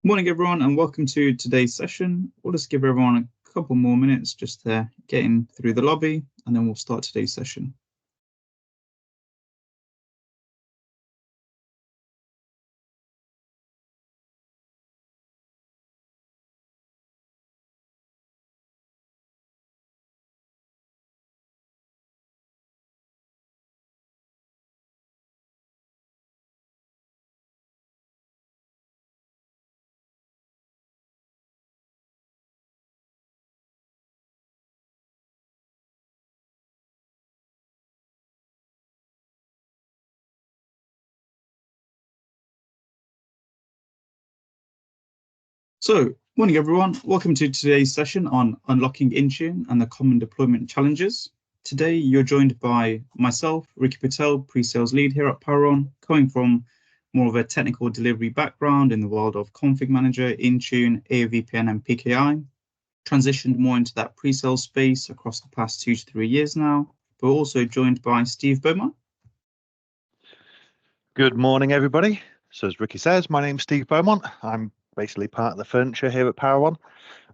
Morning, everyone, and welcome to today's session. We'll just give everyone a couple more minutes just to get in through the lobby, and then we'll start today's session. So, morning, everyone. Welcome to today's session on unlocking Intune and the common deployment challenges. Today, you're joined by myself, Ricky Patel, pre-sales lead here at PowerOn, coming from more of a technical delivery background in the world of Config Manager, Intune, AOVPN, and PKI. Transitioned more into that pre-sales space across the past 2 to 3 years now. We're also joined by Steve Beaumont. Good morning, everybody. So as Ricky says, my name's Steve Beaumont. I'm basically part of the furniture here at PowerOn.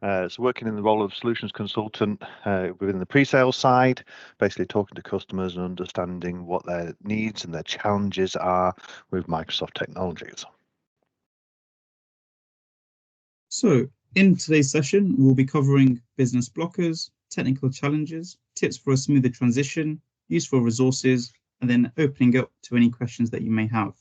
So working in the role of solutions consultant within the pre-sales side, basically talking to customers and understanding what their needs and their challenges are with Microsoft technologies. So in today's session, we'll be covering business blockers, technical challenges, tips for a smoother transition, useful resources, and then opening up to any questions that you may have.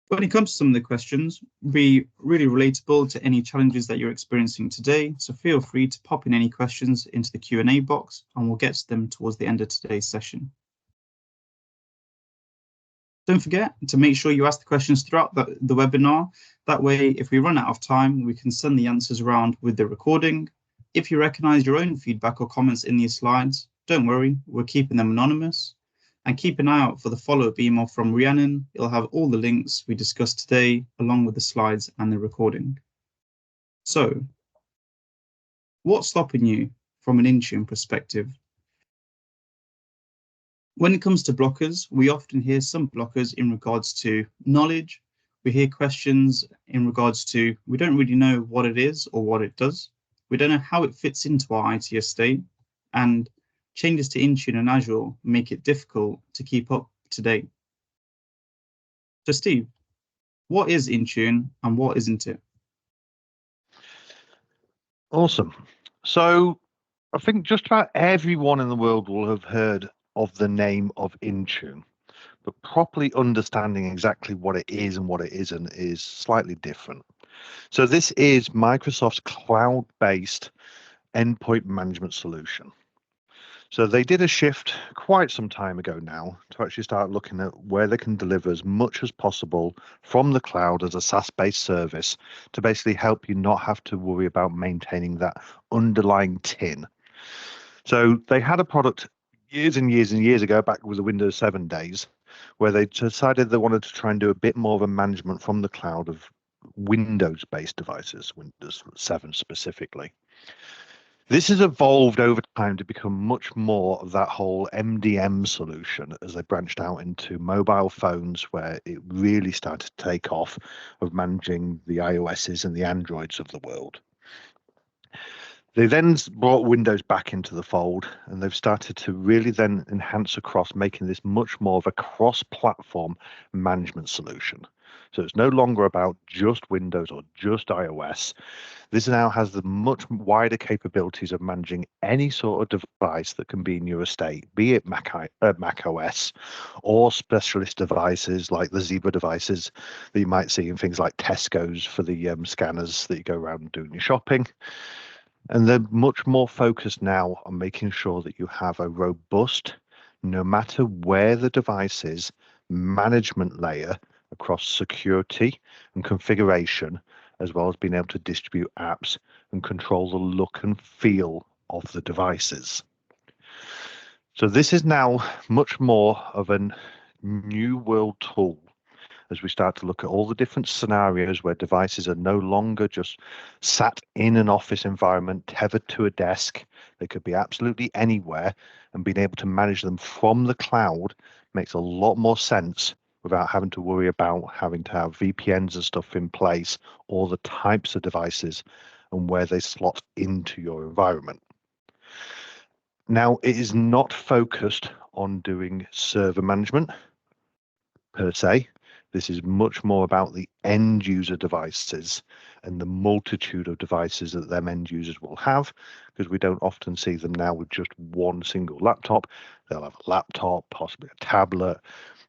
When it comes to some of the questions, be really relatable to any challenges that you're experiencing today. So feel free to pop in any questions into the Q&A box, and we'll get to them towards the end of today's session. Don't forget to make sure you ask the questions throughout the webinar. That way, if we run out of time, we can send the answers around with the recording. If you recognize your own feedback or comments in these slides, don't worry, we're keeping them anonymous. And keep an eye out for the follow-up email from Rhiannon. It'll have all the links we discussed today, along with the slides and the recording. So, what's stopping you from an Intune perspective? When it comes to blockers, we often hear some blockers in regards to knowledge. We hear questions in regards to, we don't really know what it is or what it does. We don't know how it fits into our IT estate, and changes to Intune and Azure make it difficult to keep up to date. So Steve, what is Intune and what isn't it? Awesome. So I think just about everyone in the world will have heard of the name of Intune, but properly understanding exactly what it is and what it isn't is slightly different. So this is Microsoft's cloud-based endpoint management solution. So they did a shift quite some time ago now to actually start looking at where they can deliver as much as possible from the cloud as a SaaS-based service to basically help you not have to worry about maintaining that underlying tin. So they had a product years and years and years ago, back with the Windows 7 days, where they decided they wanted to try and do a bit more of a management from the cloud of Windows-based devices, Windows 7 specifically. This has evolved over time to become much more of that whole MDM solution as they branched out into mobile phones, where it really started to take off of managing the iOSs and the Androids of the world. They then brought Windows back into the fold, and they've started to really then enhance across, making this much more of a cross-platform management solution. So it's no longer about just Windows or just iOS. This now has the much wider capabilities of managing any sort of device that can be in your estate, be it Mac OS or specialist devices like the Zebra devices that you might see in things like Tesco's for the scanners that you go around doing your shopping. And they're much more focused now on making sure that you have a robust, no matter where the device is, management layer across security and configuration, as well as being able to distribute apps and control the look and feel of the devices. So this is now much more of a new world tool as we start to look at all the different scenarios where devices are no longer just sat in an office environment, tethered to a desk. They could be absolutely anywhere, and being able to manage them from the cloud makes a lot more sense without having to worry about having to have VPNs and stuff in place, or the types of devices and where they slot into your environment. Now, it is not focused on doing server management per se. This is much more about the end user devices and the multitude of devices that them end users will have, because we don't often see them now with just one single laptop. They'll have a laptop, possibly a tablet,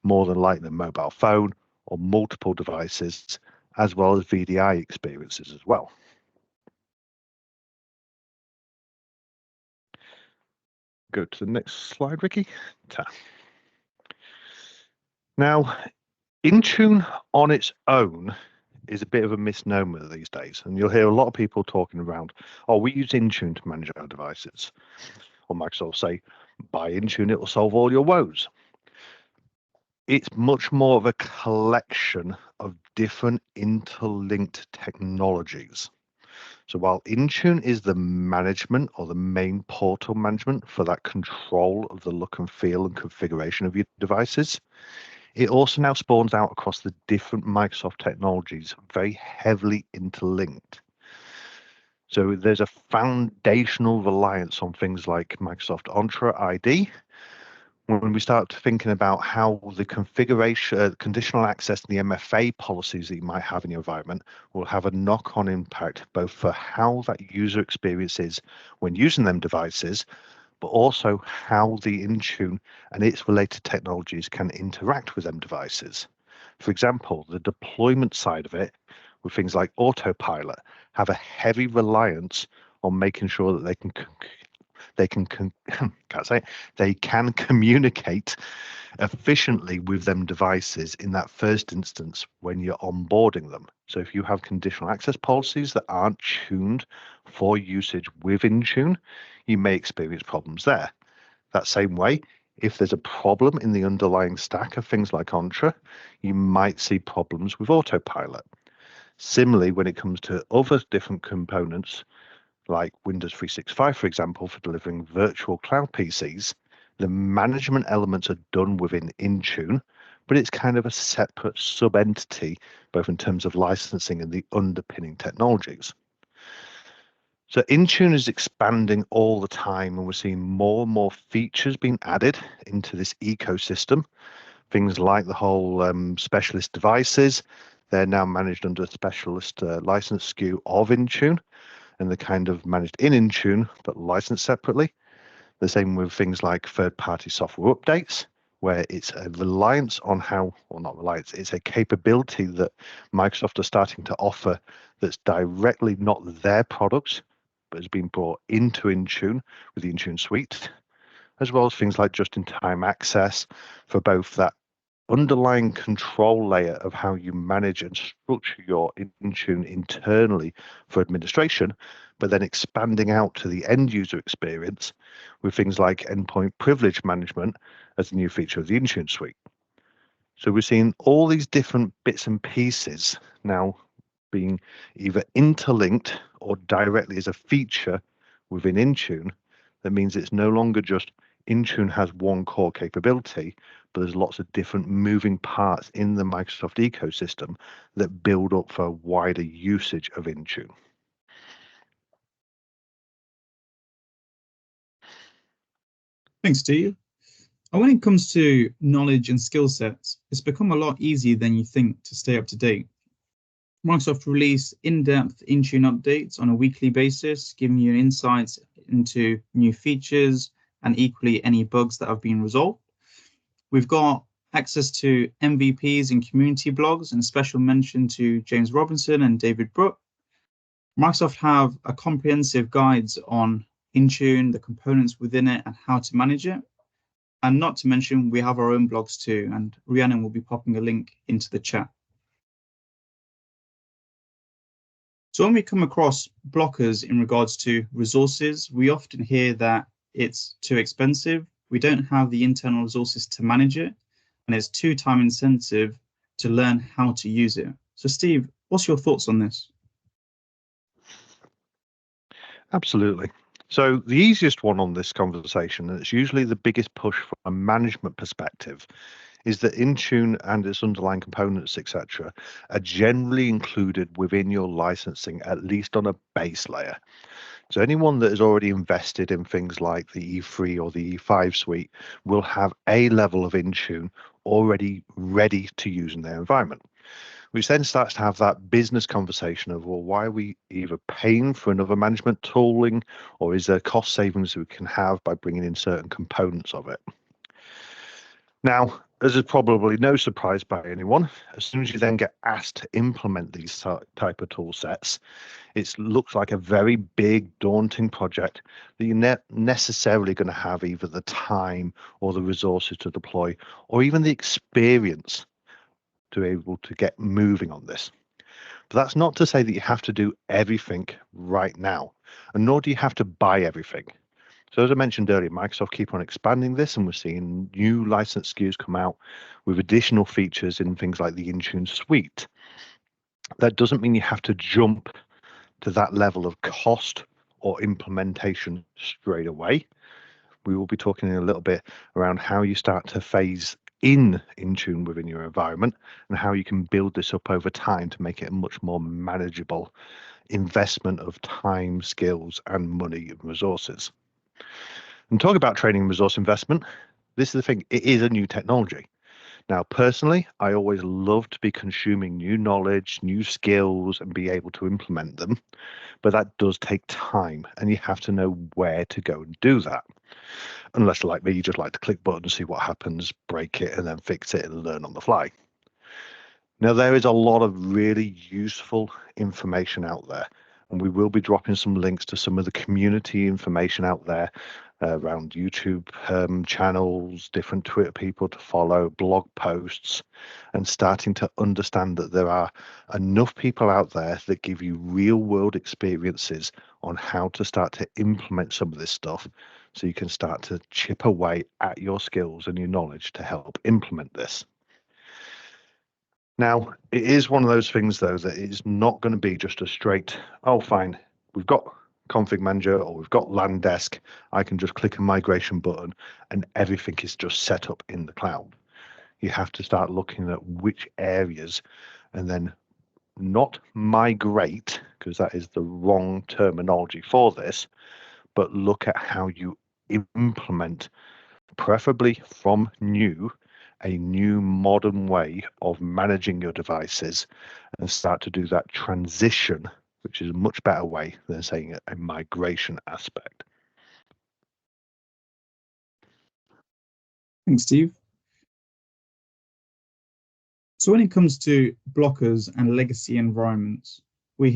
more than likely a mobile phone, or multiple devices, as well as VDI experiences as well. Go to the next slide, Ricky. Now, Intune on its own is a bit of a misnomer these days, and you'll hear a lot of people talking around, oh, we use Intune to manage our devices. Or Microsoft say, buy Intune, it will solve all your woes. It's much more of a collection of different interlinked technologies. So while Intune is the management or the main portal management for that control of the look and feel and configuration of your devices, it also now spawns out across the different Microsoft technologies, very heavily interlinked. So there's a foundational reliance on things like Microsoft Entra ID. When we start thinking about how the configuration, conditional access and the MFA policies that you might have in your environment will have a knock-on impact both for how that user experience is when using them devices, but also how the Intune and its related technologies can interact with them devices. For example, the deployment side of it, with things like autopilot, have a heavy reliance on making sure that they can communicate efficiently with them devices in that first instance when you're onboarding them. So if you have conditional access policies that aren't tuned for usage with Intune, you may experience problems there. That same way, if there's a problem in the underlying stack of things like Entra, you might see problems with autopilot. Similarly, when it comes to other different components, like Windows 365, for example, for delivering virtual cloud PCs, the management elements are done within Intune, but it's kind of a separate sub-entity, both in terms of licensing and the underpinning technologies. So Intune is expanding all the time, and we're seeing more and more features being added into this ecosystem. Things like the whole specialist devices, they're now managed under a specialist license SKU of Intune, and they're kind of managed in Intune, but licensed separately. The same with things like third-party software updates, where it's a reliance on how, or not reliance, it's a capability that Microsoft are starting to offer that's directly not their products, but has been brought into Intune with the Intune suite, as well as things like just-in-time access for both that underlying control layer of how you manage and structure your Intune internally for administration, but then expanding out to the end user experience with things like endpoint privilege management as a new feature of the Intune suite. So we're seeing all these different bits and pieces now being either interlinked or directly as a feature within Intune. That means it's no longer just Intune has one core capability, but there's lots of different moving parts in the Microsoft ecosystem that build up for wider usage of Intune. Thanks, Steve. And when it comes to knowledge and skill sets, it's become a lot easier than you think to stay up to date. Microsoft release in-depth Intune updates on a weekly basis, giving you insights into new features and equally any bugs that have been resolved. We've got access to MVPs and community blogs, and special mention to James Robinson and David Brooke. Microsoft have a comprehensive guides on Intune, the components within it, and how to manage it. And not to mention, we have our own blogs too, and Rhiannon will be popping a link into the chat. So when we come across blockers in regards to resources, we often hear that it's too expensive, we don't have the internal resources to manage it, and it's too time intensive to learn how to use it. So Steve, what's your thoughts on this? Absolutely. So the easiest one on this conversation, and it's usually the biggest push from a management perspective, is that Intune and its underlying components, etc., are generally included within your licensing, at least on a base layer. So anyone that has already invested in things like the E3 or the E5 suite will have a level of Intune already ready to use in their environment, which then starts to have that business conversation of, well, why are we either paying for another management tooling, or is there cost savings we can have by bringing in certain components of it? Now, as is probably no surprise by anyone, as soon as you then get asked to implement these type of tool sets, it looks like a very big, daunting project that you're not necessarily going to have either the time or the resources to deploy, or even the experience to be able to get moving on this. But that's not to say that you have to do everything right now, and nor do you have to buy everything. So as I mentioned earlier, Microsoft keep on expanding this, and we're seeing new license SKUs come out with additional features in things like the Intune suite. That doesn't mean you have to jump to that level of cost or implementation straight away. We will be talking a little bit around how you start to phase in Intune within your environment and how you can build this up over time to make it a much more manageable investment of time, skills, and money and resources. And talk about training and resource investment, this is the thing, it is a new technology. Now, personally, I always love to be consuming new knowledge, new skills, and be able to implement them. But that does take time, and you have to know where to go and do that. Unless, like me, you just like to click buttons, see what happens, break it, and then fix it and learn on the fly. Now, there is a lot of really useful information out there, and we will be dropping some links to some of the community information out there around YouTube channels, different Twitter people to follow, blog posts, and starting to understand that there are enough people out there that give you real world experiences on how to start to implement some of this stuff, so you can start to chip away at your skills and your knowledge to help implement this. Now, it is one of those things, though, that it's not going to be just a straight, oh, fine, we've got config manager or we've got LAN desk, I can just click a migration button and everything is just set up in the cloud. You have to start looking at which areas and then not migrate, because that is the wrong terminology for this, but look at how you implement, preferably from new, a new modern way of managing your devices and start to do that transition, which is a much better way than saying a migration aspect. Thanks, Steve. So when it comes to blockers and legacy environments, we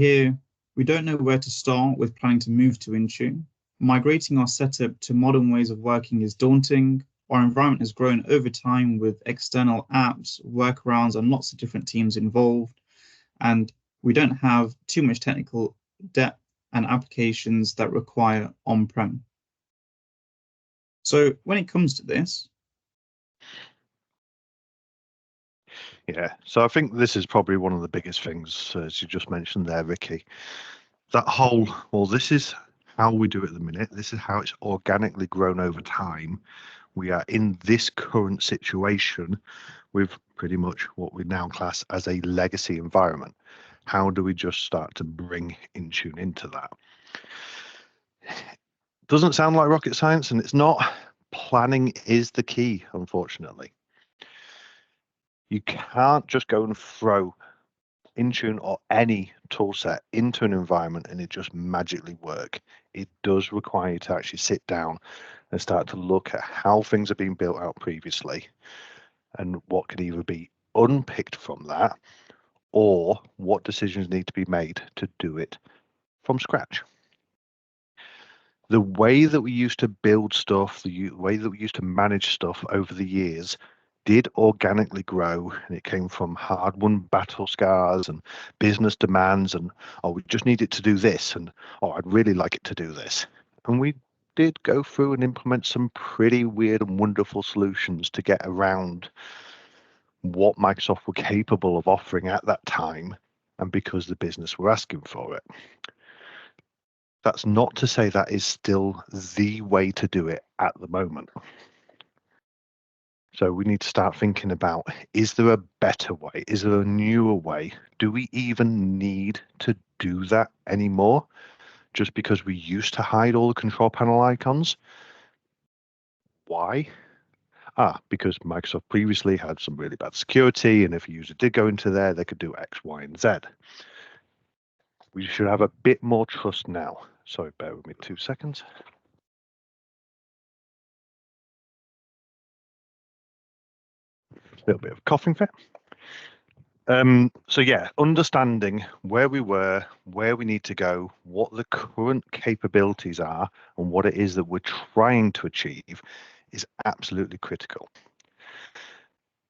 don't know where to start with planning to move to Intune. Migrating our setup to modern ways of working is daunting. Our environment has grown over time with external apps, workarounds, and lots of different teams involved. And we don't have too much technical depth and applications that require on-prem. So when it comes to this, yeah, so I think this is probably one of the biggest things, as you just mentioned there, Ricky. That whole, well, this is how we do it at the minute. This is how it's organically grown over time. We are in this current situation with pretty much what we now class as a legacy environment. How do we just start to bring Intune into that? Doesn't sound like rocket science, and it's not. Planning is the key, unfortunately. You can't just go and throw Intune or any tool set into an environment and it just magically work. It does require you to actually sit down and start to look at how things have been built out previously and what can either be unpicked from that or what decisions need to be made to do it from scratch. The way that we used to build stuff, the way that we used to manage stuff over the years did organically grow, and it came from hard-won battle scars and business demands and, oh, we just need it to do this, and, oh, I'd really like it to do this. And we did go through and implement some pretty weird and wonderful solutions to get around what Microsoft were capable of offering at that time, and because the business were asking for it. That's not to say that is still the way to do it at the moment. So we need to start thinking about, is there a better way? Is there a newer way? Do we even need to do that anymore? Just because we used to hide all the control panel icons? Why? Because Microsoft previously had some really bad security, and if a user did go into there, they could do X, Y, and Z. We should have a bit more trust now. Sorry, bear with me 2 seconds. A little bit of coughing fit. So yeah, understanding where we were, where we need to go, what the current capabilities are, and what it is that we're trying to achieve is absolutely critical.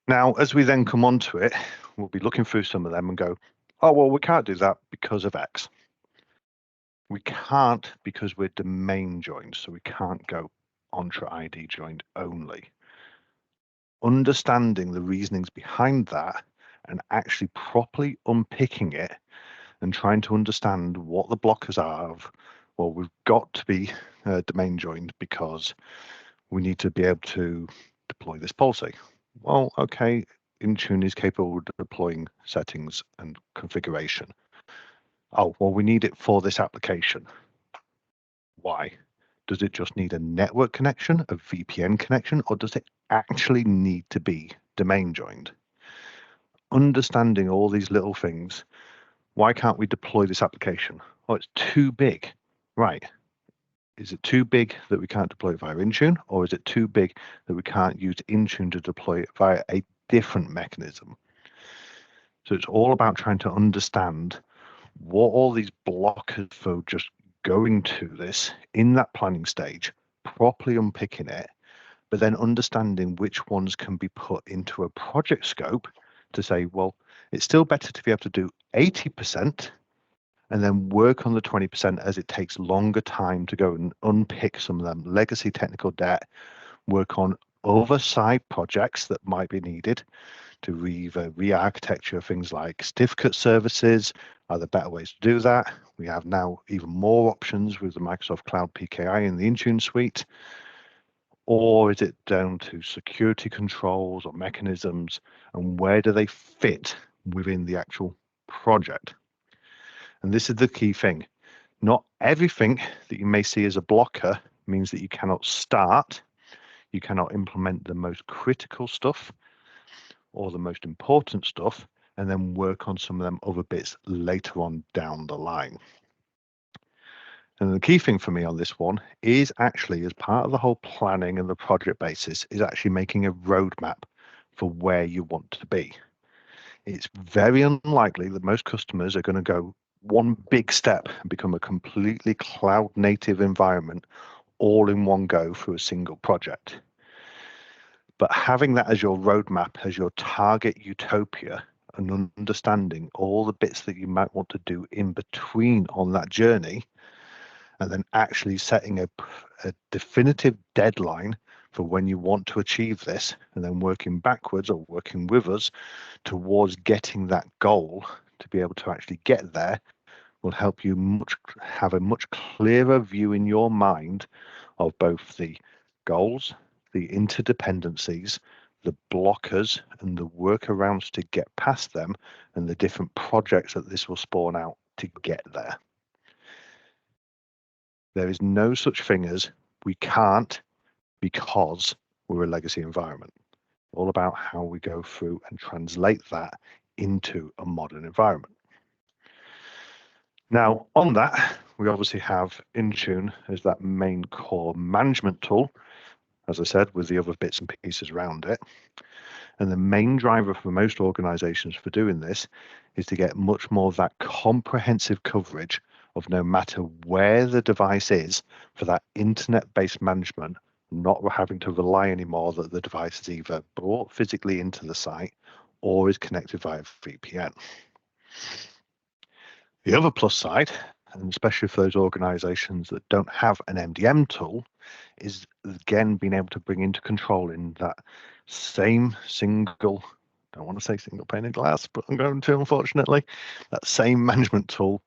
Now, as we then come onto it, we'll be looking through some of them and go, oh, well, we can't do that because of X. We can't because we're domain joined, so we can't go Entra ID joined only. Understanding the reasonings behind that and actually properly unpicking it and trying to understand what the blockers are of, well, we've got to be domain joined because we need to be able to deploy this policy. Well, okay, Intune is capable of deploying settings and configuration. Oh, well, we need it for this application. Why? Does it just need a network connection, a VPN connection, or does it actually need to be domain joined? Understanding all these little things. Why can't we deploy this application? Oh, it's too big. Right. Is it too big that we can't deploy it via Intune, or is it too big that we can't use Intune to deploy it via a different mechanism? So it's all about trying to understand what all these blockers for just going to this in that planning stage, properly unpicking it, but then understanding which ones can be put into a project scope to say, well, it's still better to be able to do 80% and then work on the 20% as it takes longer time to go and unpick some of them legacy technical debt, work on other side projects that might be needed to re-architecture things like certificate services. Are there better ways to do that? We have now even more options with the Microsoft Cloud PKI in the Intune suite. Or is it down to security controls or mechanisms, and where do they fit within the actual project? And this is the key thing. Not everything that you may see as a blocker means that you cannot start, you cannot implement the most critical stuff or the most important stuff, and then work on some of them other bits later on down the line. And the key thing for me on this one is actually, as part of the whole planning and the project basis, is actually making a roadmap for where you want to be. It's very unlikely that most customers are going to go one big step and become a completely cloud native environment all in one go through a single project. But having that as your roadmap, as your target utopia, and understanding all the bits that you might want to do in between on that journey, and then actually setting a definitive deadline for when you want to achieve this, and then working backwards or working with us towards getting that goal to be able to actually get there, will help you have a much clearer view in your mind of both the goals, the interdependencies, the blockers, and the workarounds to get past them, and the different projects that this will spawn out to get there. There is no such thing as we can't because we're a legacy environment. All about how we go through and translate that into a modern environment. Now, on that, we obviously have Intune as that main core management tool, as I said, with the other bits and pieces around it. And the main driver for most organizations for doing this is to get much more of that comprehensive coverage of no matter where the device is for that internet-based management, not having to rely anymore that the device is either brought physically into the site or is connected via VPN. The other plus side, and especially for those organizations that don't have an MDM tool, is again being able to bring into control in that same single, don't want to say single pane of glass, but I'm going to, unfortunately, that same management tool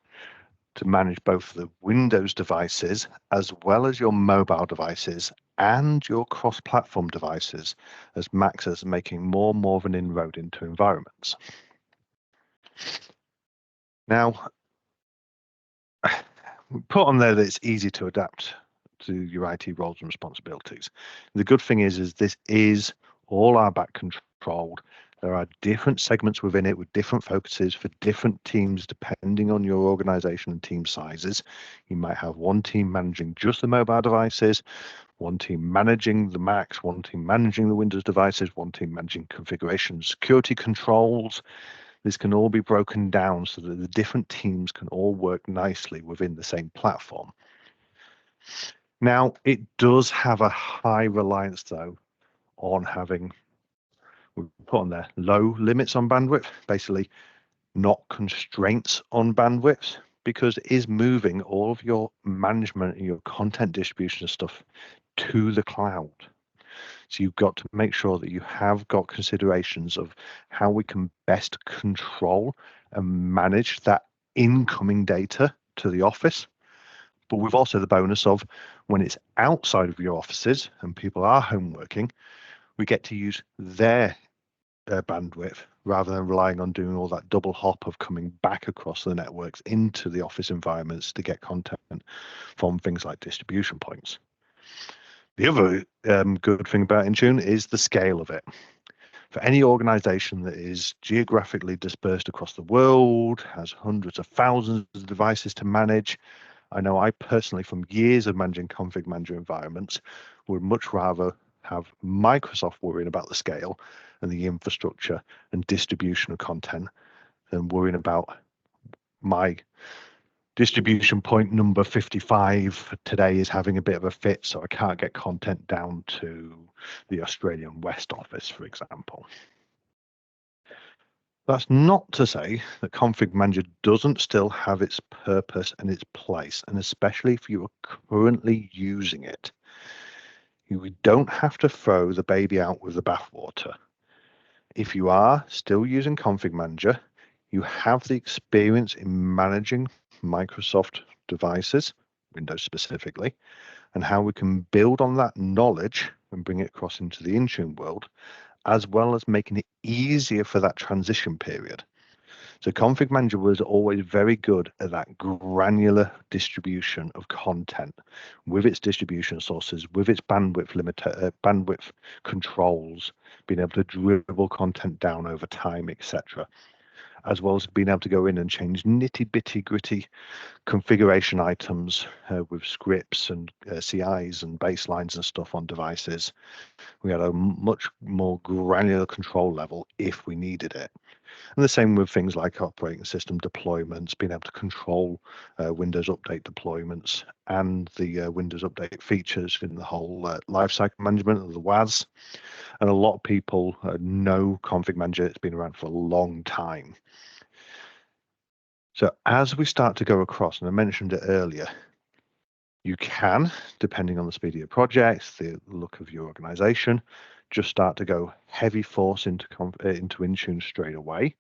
to manage both the Windows devices as well as your mobile devices and your cross-platform devices as Macs are making more and more of an inroad into environments. Now, we put on there that it's easy to adapt to your IT roles and responsibilities. The good thing is this is all our back controlled. There are different segments within it with different focuses for different teams depending on your organization and team sizes. You might have one team managing just the mobile devices, one team managing the Macs, one team managing the Windows devices, one team managing configuration, security controls. This can all be broken down so that the different teams can all work nicely within the same platform. Now, it does have a high reliance, though, on having, we put on there, low limits on bandwidth, basically not constraints on bandwidth, because it is moving all of your management and your content distribution stuff to the cloud. So you've got to make sure that you have got considerations of how we can best control and manage that incoming data to the office. But we've also the bonus of when it's outside of your offices and people are home working, we get to use their bandwidth rather than relying on doing all that double hop of coming back across the networks into the office environments to get content from things like distribution points. The other good thing about Intune is the scale of it. For any organization that is geographically dispersed across the world, has hundreds of thousands of devices to manage, I know I personally, from years of managing config manager environments, would much rather have Microsoft worrying about the scale and the infrastructure and distribution of content than worrying about my distribution point number 55 today is having a bit of a fit, so I can't get content down to the Australian West office, for example. That's not to say that Config Manager doesn't still have its purpose and its place, and especially if you are currently using it. You don't have to throw the baby out with the bathwater. If you are still using Config Manager, you have the experience in managing Microsoft devices, Windows specifically, and how we can build on that knowledge and bring it across into the Intune world, as well as making it easier for that transition period. So Config Manager was always very good at that granular distribution of content with its distribution sources, with its bandwidth controls, being able to dribble content down over time, etc., as well as being able to go in and change nitty gritty configuration items with scripts and CIs and baselines and stuff on devices. We had a much more granular control level if we needed it. And the same with things like operating system deployments, being able to control Windows Update deployments and the Windows Update features in the whole lifecycle management of the WAS. And a lot of people know Config Manager. It's been around for a long time. So as we start to go across, and I mentioned it earlier, you can, depending on the speed of your projects, the look of your organization, just start to go heavy force into Intune straight away.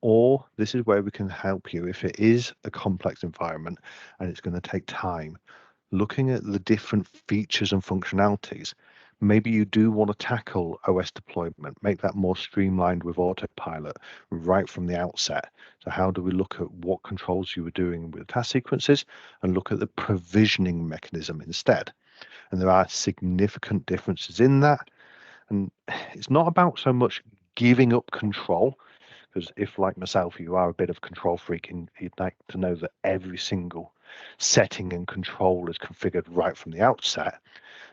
Or this is where we can help you if it is a complex environment and it's going to take time, looking at the different features and functionalities. Maybe you do want to tackle OS deployment, make that more streamlined with autopilot right from the outset. So how do we look at what controls you were doing with task sequences and look at the provisioning mechanism instead? And there are significant differences in that. And it's not about so much giving up control, because if, like myself, you are a bit of a control freak and you'd like to know that every single setting and control is configured right from the outset,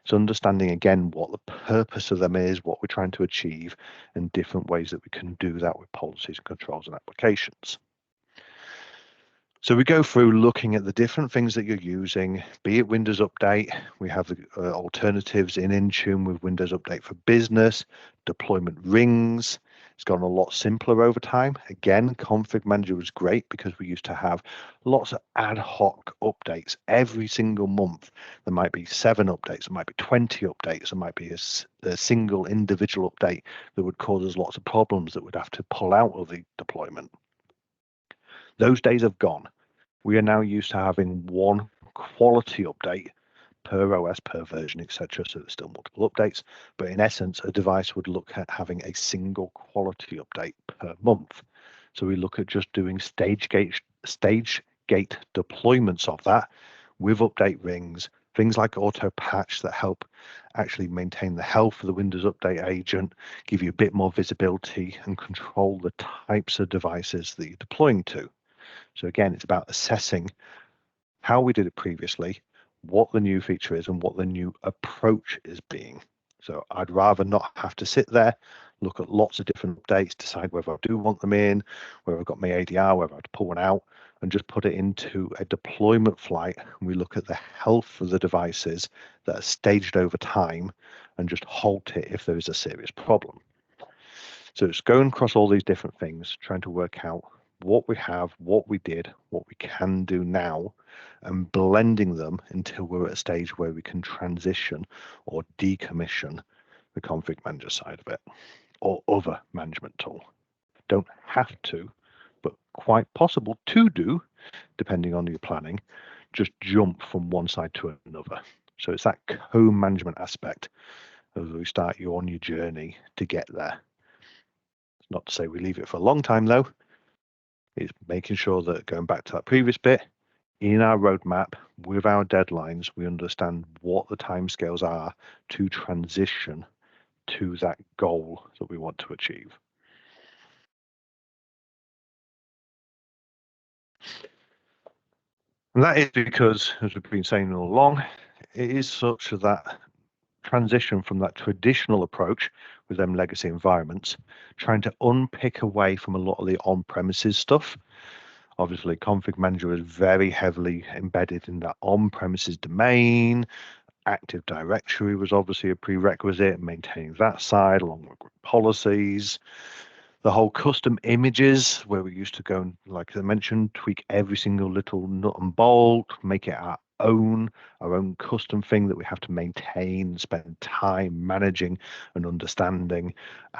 it's understanding again what the purpose of them is, what we're trying to achieve, and different ways that we can do that with policies and controls and applications. So we go through looking at the different things that you're using, be it Windows Update. We have the alternatives in Intune with Windows Update for Business, deployment rings. It's gotten a lot simpler over time. Again, Config Manager was great because we used to have lots of ad hoc updates every single month. There might be 7 updates, there might be 20 updates, there might be a single individual update that would cause us lots of problems that we'd have to pull out of the deployment. Those days have gone. We are now used to having one quality update per OS, per version, etc. So there's still multiple updates, but in essence, a device would look at having a single quality update per month. So we look at just doing stage gate deployments of that with update rings, things like auto patch that help actually maintain the health of the Windows Update agent, give you a bit more visibility and control the types of devices that you're deploying to. So again, it's about assessing how we did it previously, what the new feature is, and what the new approach is being. So I'd rather not have to sit there, look at lots of different updates, decide whether I do want them in, whether I've got my ADR, whether I have to pull one out, and just put it into a deployment flight. And we look at the health of the devices that are staged over time and just halt it if there is a serious problem. So it's going across all these different things, trying to work out what we have, what we did, what we can do now, and blending them until we're at a stage where we can transition or decommission the config manager side of it or other management tool. Don't have to, but quite possible to do, depending on your planning, just jump from one side to another. So it's that co-management aspect as we start you on your journey to get there. It's not to say we leave it for a long time though. It's making sure that, going back to that previous bit, in our roadmap with our deadlines, we understand what the timescales are to transition to that goal that we want to achieve. And that is because, as we've been saying all along, it is such that transition from that traditional approach with them legacy environments, trying to unpick away from a lot of the on-premises stuff. Obviously, config manager is very heavily embedded in that on-premises domain. Active Directory was obviously a prerequisite, maintaining that side along with group policies. The whole custom images, where we used to go and, like I mentioned, tweak every single little nut and bolt, make it our own custom thing that we have to maintain, spend time managing and understanding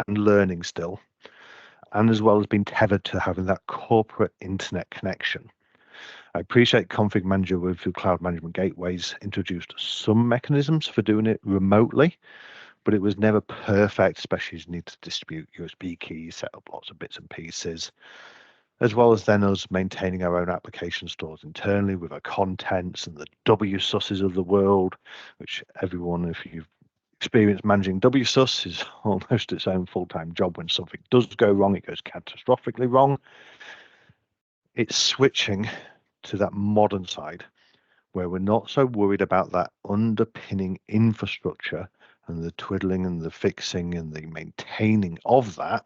and learning still. And as well as being tethered to having that corporate internet connection. I appreciate Config Manager with the cloud management gateways introduced some mechanisms for doing it remotely, but it was never perfect, especially as you need to distribute USB keys, set up lots of bits and pieces, as well as then us maintaining our own application stores internally with our contents and the WSUSs of the world, which everyone, if you've experienced managing WSUS, is almost its own full-time job. When something does go wrong, it goes catastrophically wrong. It's switching to that modern side where we're not so worried about that underpinning infrastructure and the twiddling and the fixing and the maintaining of that,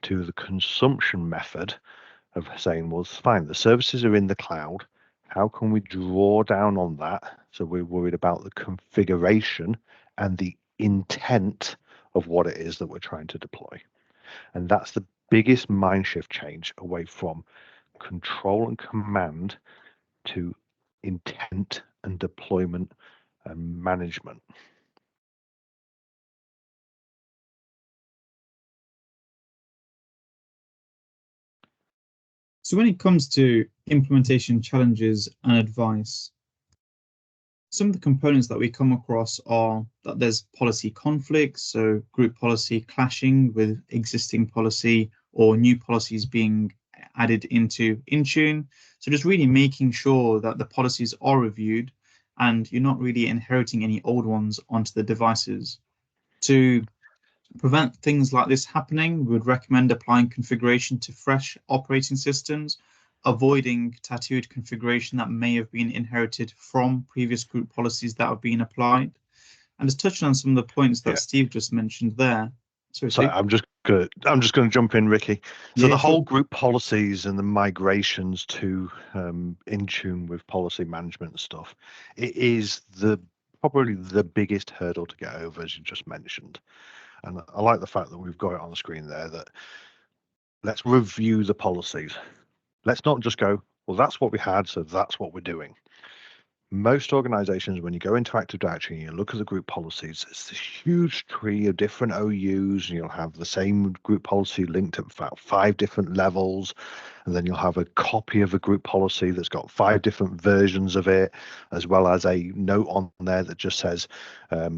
to the consumption method of saying, well, it's fine, the services are in the cloud. How can we draw down on that? So we're worried about the configuration and the intent of what it is that we're trying to deploy. And that's the biggest mind shift change away from control and command to intent and deployment and management. So when it comes to implementation challenges and advice, some of the components that we come across are that there's policy conflicts, so group policy clashing with existing policy or new policies being added into Intune. So just really making sure that the policies are reviewed and you're not really inheriting any old ones onto the devices. To prevent things like this happening, we would recommend applying configuration to fresh operating systems, avoiding tattooed configuration that may have been inherited from previous group policies that have been applied. And just touching on some of the points that Steve just mentioned there. So I'm just gonna jump in, Ricky. So the whole group policies and the migrations to Intune with policy management stuff, it is probably the biggest hurdle to get over, as you just mentioned. And I like the fact that we've got it on the screen there, that let's review the policies. Let's not just go, well, that's what we had, so that's what we're doing. Most organizations, when you go into Active Directory and you look at the group policies, it's this huge tree of different OUs, and you'll have the same group policy linked at about 5 different levels, and then you'll have a copy of a group policy that's got 5 different versions of it, as well as a note on there that just says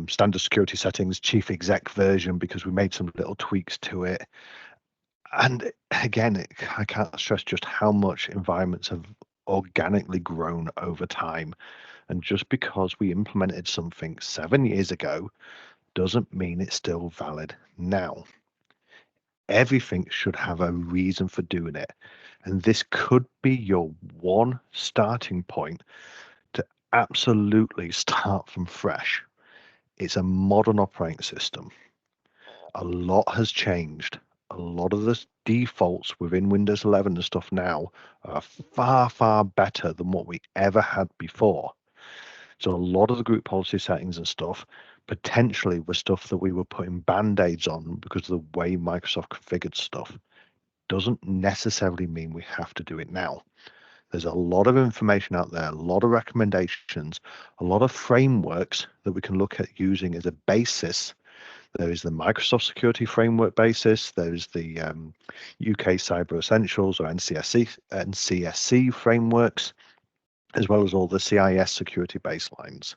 standard security settings, chief exec version, because we made some little tweaks to it. And again, I can't stress just how much environments have organically grown over time. And just because we implemented something 7 years ago doesn't mean it's still valid now. Everything should have a reason for doing it. And this could be your one starting point to absolutely start from fresh. It's a modern operating system. A lot has changed. A lot of the defaults within Windows 11 and stuff now are far, far better than what we ever had before. So a lot of the group policy settings and stuff potentially were stuff that we were putting band-aids on because of the way Microsoft configured stuff. Doesn't necessarily mean we have to do it now. There's a lot of information out there, a lot of recommendations, a lot of frameworks that we can look at using as a basis. There is the Microsoft Security Framework basis. There's the UK Cyber Essentials or NCSC frameworks, as well as all the CIS security baselines.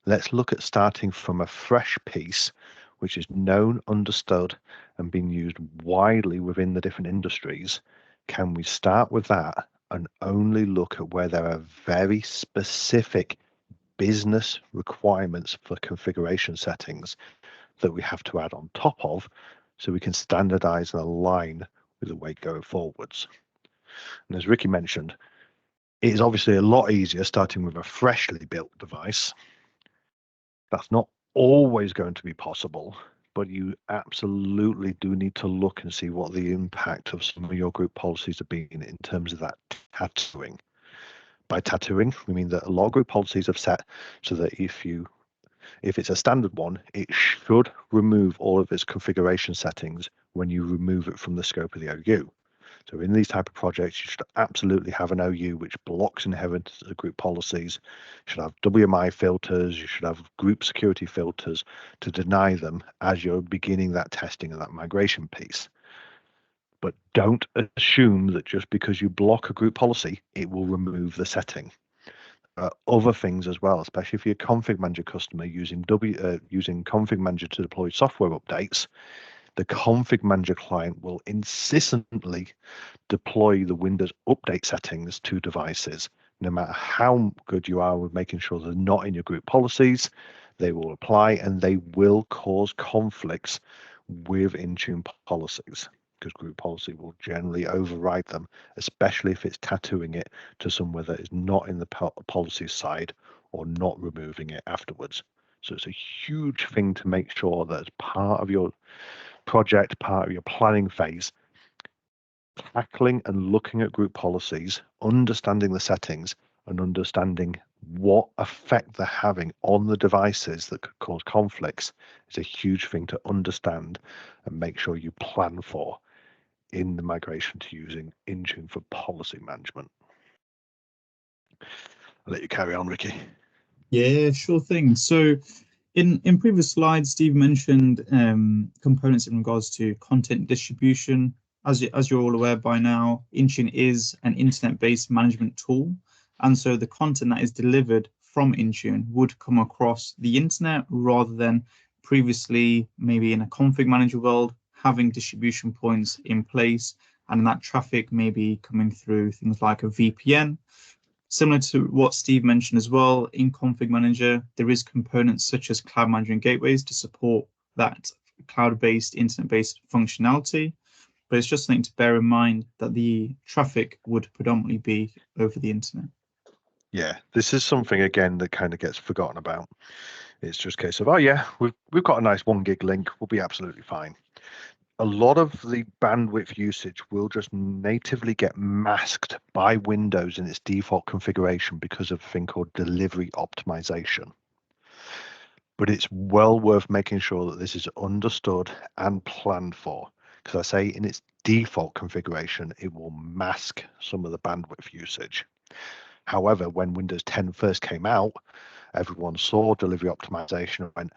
Let's look at starting from a fresh piece, which is known, understood, and being used widely within the different industries. Can we start with that and only look at where there are very specific business requirements for configuration settings that we have to add on top of, so we can standardize and align with the way going forwards? And as Ricky mentioned, it is obviously a lot easier starting with a freshly built device. That's not always going to be possible, but you absolutely do need to look and see what the impact of some of your group policies have been in terms of that tattooing. By tattooing, we mean that a lot of group policies have set so that if it's a standard one, it should remove all of its configuration settings when you remove it from the scope of the OU. So in these type of projects, you should absolutely have an OU which blocks inheritance of group policies. You should have WMI filters. You should have group security filters to deny them as you're beginning that testing and that migration piece. But don't assume that just because you block a group policy, it will remove the setting. Other things as well, especially if you're a config manager customer using config manager to deploy software updates. The config manager client will insistently deploy the Windows update settings to devices. No matter how good you are with making sure they're not in your group policies, they will apply and they will cause conflicts with Intune policies, because group policy will generally override them, especially if it's tattooing it to somewhere that is not in the policy side or not removing it afterwards. So it's a huge thing to make sure that as part of your project, part of your planning phase, tackling and looking at group policies, understanding the settings, and understanding what effect they're having on the devices that could cause conflicts is a huge thing to understand and make sure you plan for in the migration to using Intune for policy management. I'll let you carry on, Ricky. Yeah, sure thing. So in previous slides, Steve mentioned components in regards to content distribution. As you're all aware by now, Intune is an internet-based management tool. And so the content that is delivered from Intune would come across the internet rather than previously maybe in a config manager world, having distribution points in place and that traffic may be coming through things like a VPN. Similar to what Steve mentioned as well, in Config Manager, there is components such as Cloud Management Gateways to support that cloud-based, internet-based functionality. But it's just something to bear in mind that the traffic would predominantly be over the internet. Yeah, this is something, again, that kind of gets forgotten about. It's just a case of, oh yeah, we've got a nice 1 gig link, we'll be absolutely fine. A lot of the bandwidth usage will just natively get masked by Windows in its default configuration because of a thing called delivery optimization. But it's well worth making sure that this is understood and planned for, because I say in its default configuration, it will mask some of the bandwidth usage. However, when Windows 10 first came out, everyone saw delivery optimization and went,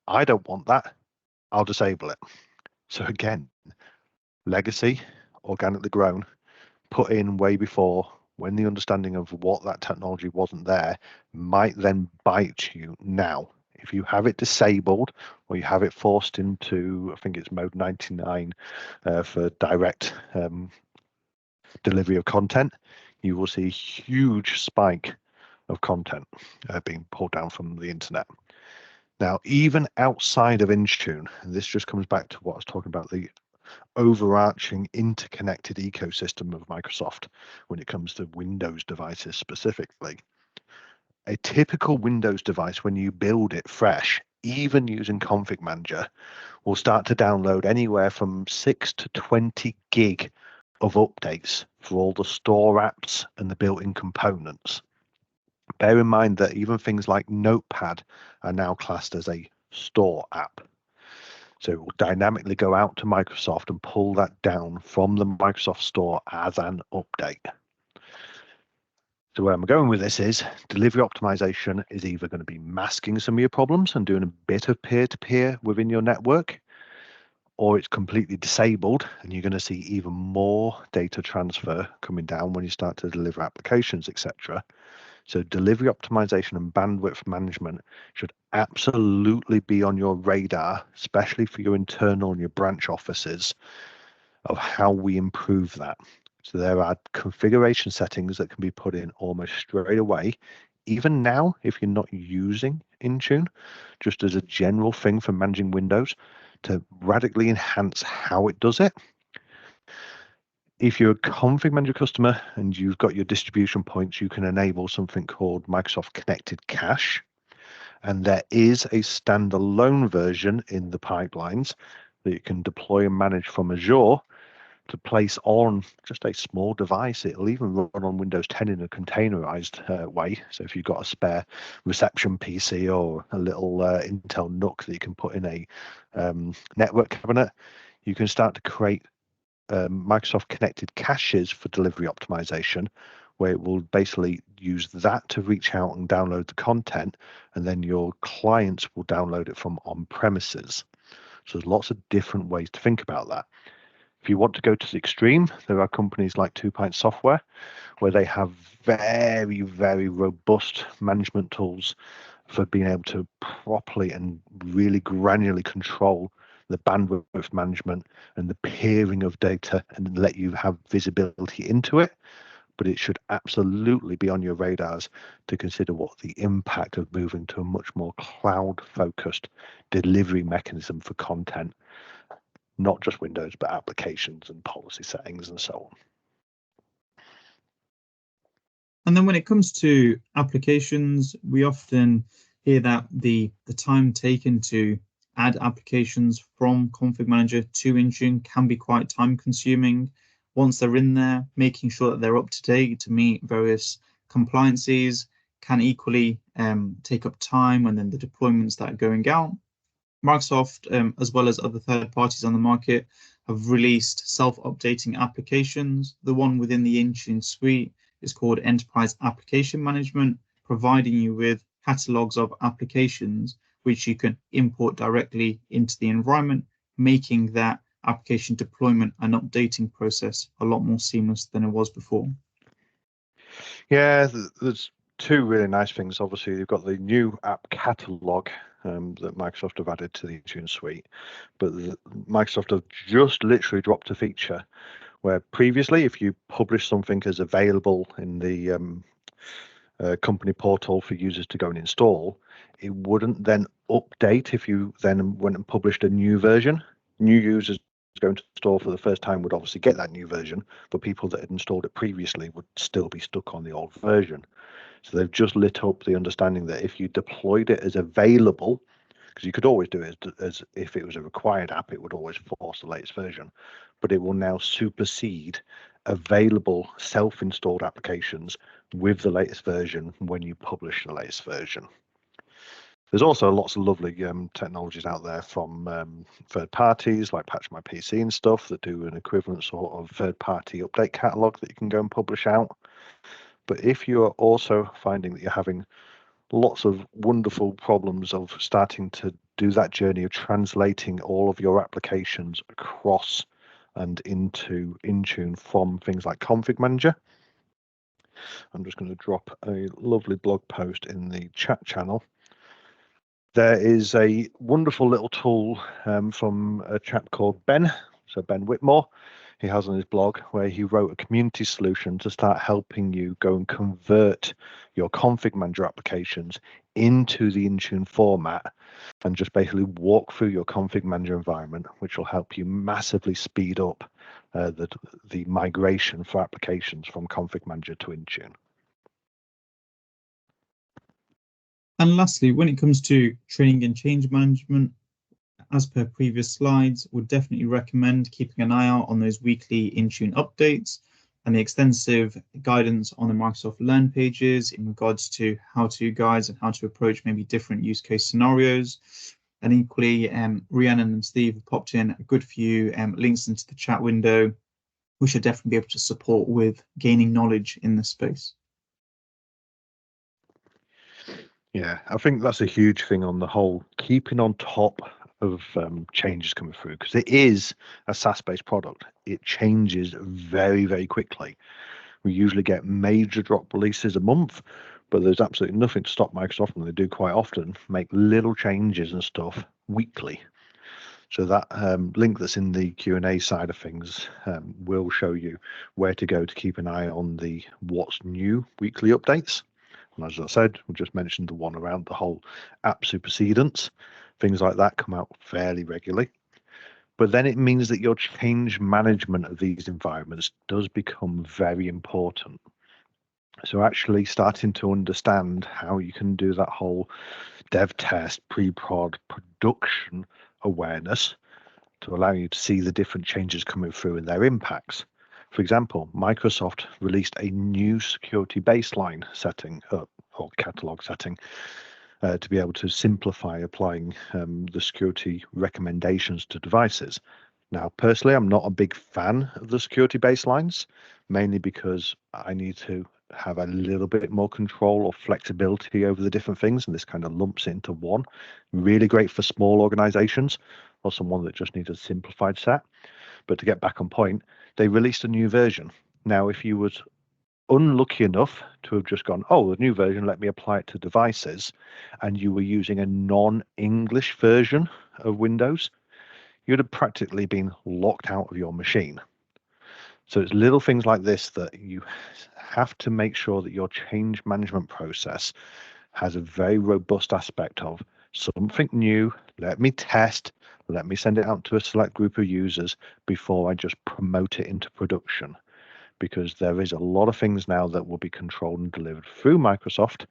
I don't want that, I'll disable it. So again, legacy, organically grown, put in way before, when the understanding of what that technology wasn't there, might then bite you now. If you have it disabled or you have it forced into, I think it's mode 99 for direct delivery of content, you will see a huge spike of content being pulled down from the internet. Now, even outside of Intune, and this just comes back to what I was talking about, the overarching interconnected ecosystem of Microsoft when it comes to Windows devices specifically. A typical Windows device, when you build it fresh, even using Config Manager, will start to download anywhere from 6 to 20 gig of updates for all the store apps and the built-in components. Bear in mind that even things like Notepad are now classed as a store app. So it will dynamically go out to Microsoft and pull that down from the Microsoft Store as an update. So where I'm going with this is delivery optimization is either going to be masking some of your problems and doing a bit of peer-to-peer within your network, or it's completely disabled and you're going to see even more data transfer coming down when you start to deliver applications, etc. So delivery optimization and bandwidth management should absolutely be on your radar, especially for your internal and your branch offices, of how we improve that. So there are configuration settings that can be put in almost straight away, even now if you're not using Intune, just as a general thing for managing Windows, to radically enhance how it does it. If you're a Config Manager customer and you've got your distribution points, you can enable something called Microsoft Connected Cache. And there is a standalone version in the pipelines that you can deploy and manage from Azure to place on just a small device. It'll even run on Windows 10 in a containerized way. So if you've got a spare reception PC or a little Intel NUC that you can put in a network cabinet, you can start to create Microsoft Connected Caches for delivery optimization, where it will basically use that to reach out and download the content, and then your clients will download it from on-premises. So there's lots of different ways to think about that. If you want to go to the extreme, there are companies like 2 Pint Software, where they have very, very robust management tools for being able to properly and really granularly control the bandwidth management and the peering of data and let you have visibility into it. But it should absolutely be on your radars to consider what the impact of moving to a much more cloud-focused delivery mechanism for content, not just Windows, but applications and policy settings and so on. And then when it comes to applications, we often hear that the time taken to add applications from Config Manager to Intune can be quite time consuming. Once they're in there, making sure that they're up to date to meet various compliances can equally take up time, and then the deployments that are going out. Microsoft, as well as other third parties on the market, have released self-updating applications. The one within the Intune suite is called Enterprise Application Management, providing you with catalogs of applications which you can import directly into the environment, making that application deployment and updating process a lot more seamless than it was before. Yeah, there's two really nice things. Obviously, you've got the new app catalog that Microsoft have added to the Intune suite, but Microsoft have just literally dropped a feature where previously, if you publish something as available in the company portal for users to go and install, it wouldn't then update if you then went and published a new version. New users going to install for the first time would obviously get that new version, but people that had installed it previously would still be stuck on the old version. So they've just lit up the understanding that if you deployed it as available, because you could always do it as if it was a required app, it would always force the latest version, but it will now supersede available self-installed applications with the latest version when you publish the latest version. There's also lots of lovely technologies out there from third parties like Patch My PC and stuff that do an equivalent sort of third-party update catalog that you can go and publish out. But if you are also finding that you're having lots of wonderful problems of starting to do that journey of translating all of your applications across and into Intune from things like Config Manager, I'm just going to drop a lovely blog post in the chat channel. There is a wonderful little tool from a chap called Ben, so Ben Whitmore. He has on his blog where he wrote a community solution to start helping you go and convert your config manager applications into the Intune format and just basically walk through your config manager environment, which will help you massively speed up the migration for applications from config manager to Intune. And lastly, when it comes to training and change management, as per previous slides, would definitely recommend keeping an eye out on those weekly Intune updates and the extensive guidance on the Microsoft Learn pages in regards to how-to guides and how to approach maybe different use case scenarios. And equally, Rhiannon and Steve have popped in a good few links into the chat window, which should definitely be able to support with gaining knowledge in this space. Yeah, I think that's a huge thing on the whole, keeping on top of changes coming through, because it is a SaaS-based product. It changes very, very quickly. We usually get major drop releases a month, but there's absolutely nothing to stop Microsoft, and they do quite often make little changes and stuff weekly. So that link that's in the Q&A side of things will show you where to go to keep an eye on the what's new weekly updates. And as I said, we just mentioned the one around the whole app supersedence. Things like that come out fairly regularly. But then it means that your change management of these environments does become very important. So actually starting to understand how you can do that whole dev test, pre-prod, production awareness to allow you to see the different changes coming through and their impacts. For example, Microsoft released a new security baseline setting or catalog setting to be able to simplify applying the security recommendations to devices. Now, personally, I'm not a big fan of the security baselines, mainly because I need to have a little bit more control or flexibility over the different things, and this kind of lumps into one. Really great for small organizations or someone that just needs a simplified set. But to get back on point, they released a new version. Now, if you was unlucky enough to have just gone, oh, the new version, let me apply it to devices, and you were using a non-English version of Windows, you'd have practically been locked out of your machine. So it's little things like this that you have to make sure that your change management process has a very robust aspect of something new. Let me test, let me send it out to a select group of users before I just promote it into production. Because there is a lot of things now that will be controlled and delivered through Microsoft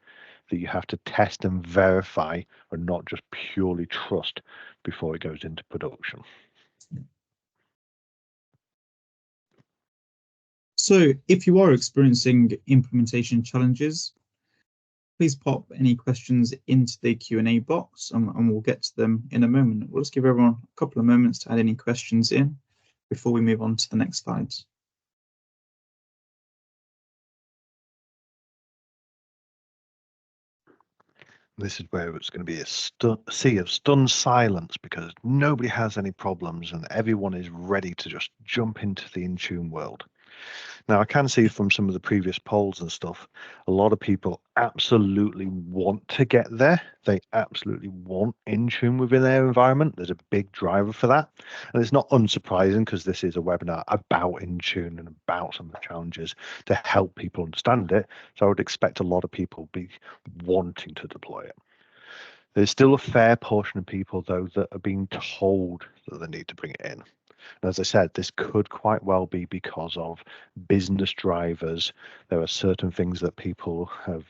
that you have to test and verify and not just purely trust before it goes into production. So if you are experiencing implementation challenges, please pop any questions into the Q&A box and we'll get to them in a moment. We'll just give everyone a couple of moments to add any questions in before we move on to the next slides. This is where it's going to be a sea of stunned silence because nobody has any problems and everyone is ready to just jump into the Intune world. Now, I can see from some of the previous polls and stuff, a lot of people absolutely want to get there. They absolutely want Intune within their environment. There's a big driver for that. And it's not unsurprising because this is a webinar about Intune and about some of the challenges to help people understand it. So I would expect a lot of people be wanting to deploy it. There's still a fair portion of people, though, that are being told that they need to bring it in. And as I said, this could quite well be because of business drivers. There are certain things that people have,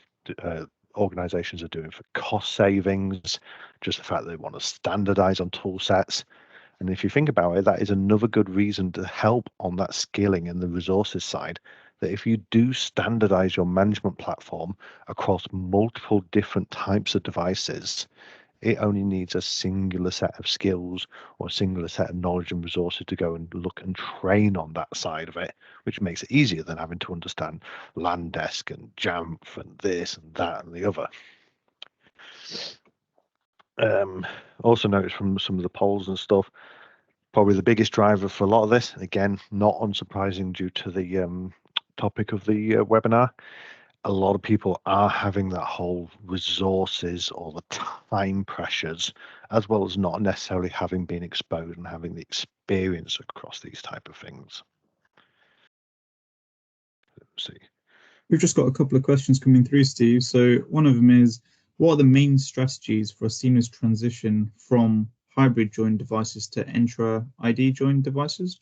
organizations are doing for cost savings, just the fact that they want to standardize on tool sets. And if you think about it, that is another good reason to help on that skilling and the resources side, that if you do standardize your management platform across multiple different types of devices, It only needs a singular set of skills or a singular set of knowledge and resources to go and look and train on that side of it, which makes it easier than having to understand Landesk and Jamf and this and that and the other. Also noticed from some of the polls and stuff, probably the biggest driver for a lot of this, again, not unsurprising due to the topic of the webinar, a lot of people are having that whole resources or the time pressures, as well as not necessarily having been exposed and having the experience across these type of things. Let's see. We've just got a couple of questions coming through, Steve. So one of them is, what are the main strategies for a seamless transition from hybrid joined devices to Entra ID joined devices?